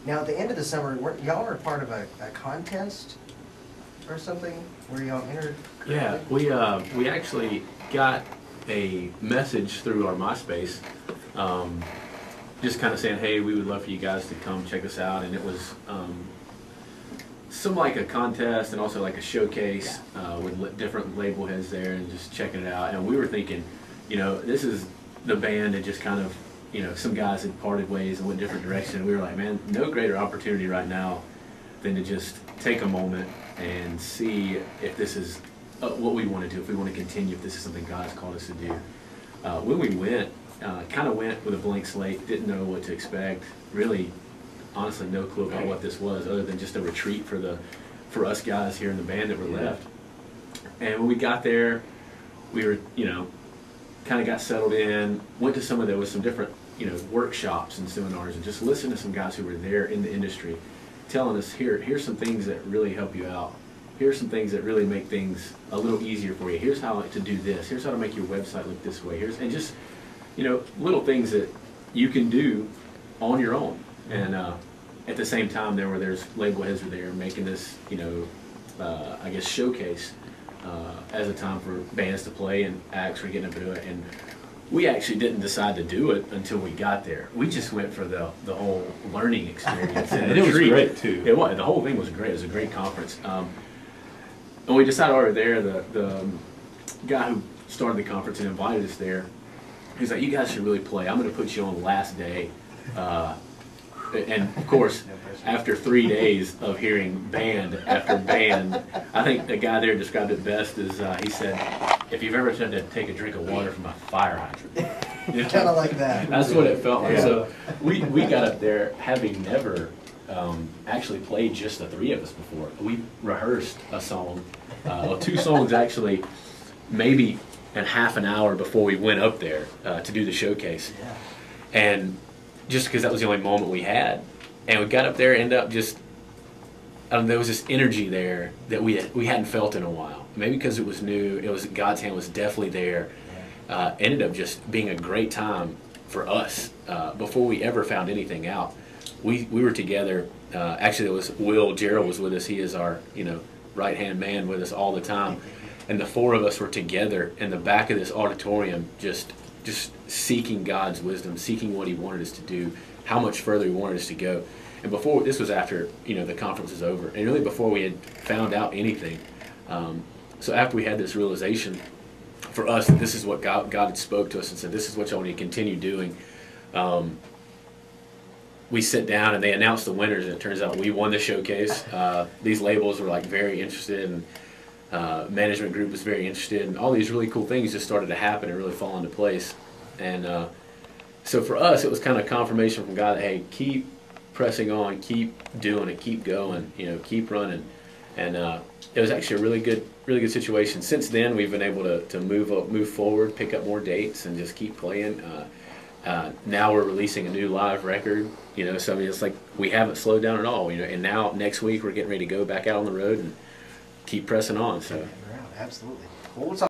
Now, at the end of the summer, y'all were part of a contest or something where y'all entered? Yeah, we actually got a message through our MySpace, just kind of saying, hey, we would love for you guys to come check us out, and it was some like a contest and also like a showcase with different label heads there and just checking it out. And we were thinking, you know, this is the band that just kind of, you know, some guys had parted ways and went different directions. And we were like, man, no greater opportunity right now than to just take a moment and see if this is what we want to do, if we want to continue, if this is something God's called us to do. When we went, kind of went with a blank slate, didn't know what to expect, really, honestly, no clue about what this was other than just a retreat for us guys here in the band that were left. And when we got there, we were, you know, kind of got settled in, went to there was some different, you know, workshops and seminars, and just listened to some guys who were there in the industry telling us, here's some things that really help you out. Here's some things that really make things a little easier for you. Here's how to do this. Here's how to make your website look this way. And just, you know, little things that you can do on your own. And at the same time, there's label heads were there making this, you know, I guess showcase as a time for bands to play and acts were getting up to do it. And we actually didn't decide to do it until we got there. We just went for the whole learning experience. And it was great too. It was. The whole thing was great. It was a great conference. And we decided while we were there, the guy who started the conference and invited us there, he's like, you guys should really play. I'm going to put you on the last day. And of course, after 3 days of hearing band after band, I think the guy there described it best as he said, if you've ever tried to take a drink of water from a fire hydrant. Kind of like that. That's what it felt like. Yeah. So we got up there having never actually played just the three of us before. We rehearsed a song, two songs actually, maybe in half an hour before we went up there to do the showcase. Yeah. And just because that was the only moment we had. And we got up there and ended up just, there was this energy there that we hadn't felt in a while. Maybe because it was new, God's hand was definitely there. Ended up just being a great time for us before we ever found anything out. We were together. Actually, it was Will Gerald was with us. He is our, you know, right-hand man with us all the time. And the four of us were together in the back of this auditorium just seeking God's wisdom, seeking what he wanted us to do, how much further he wanted us to go. And before, this was after, you know, the conference was over, and really before we had found out anything. So after we had this realization for us that this is what God had spoke to us and said, this is what y'all need to continue doing, we sit down and they announced the winners, and it turns out we won the showcase. These labels were like very interested, and management group was very interested, and all these really cool things just started to happen and really fall into place. And so for us, it was kind of confirmation from God that, hey, keep pressing on, keep doing it, keep going, you know, keep running. And it was actually a really good situation. Since then, we've been able to move forward, pick up more dates, and just keep playing. Now we're releasing a new live record, you know, so I mean, it's like we haven't slowed down at all, you know. And now next week we're getting ready to go back out on the road and keep pressing on. So Absolutely. Well, we'll talk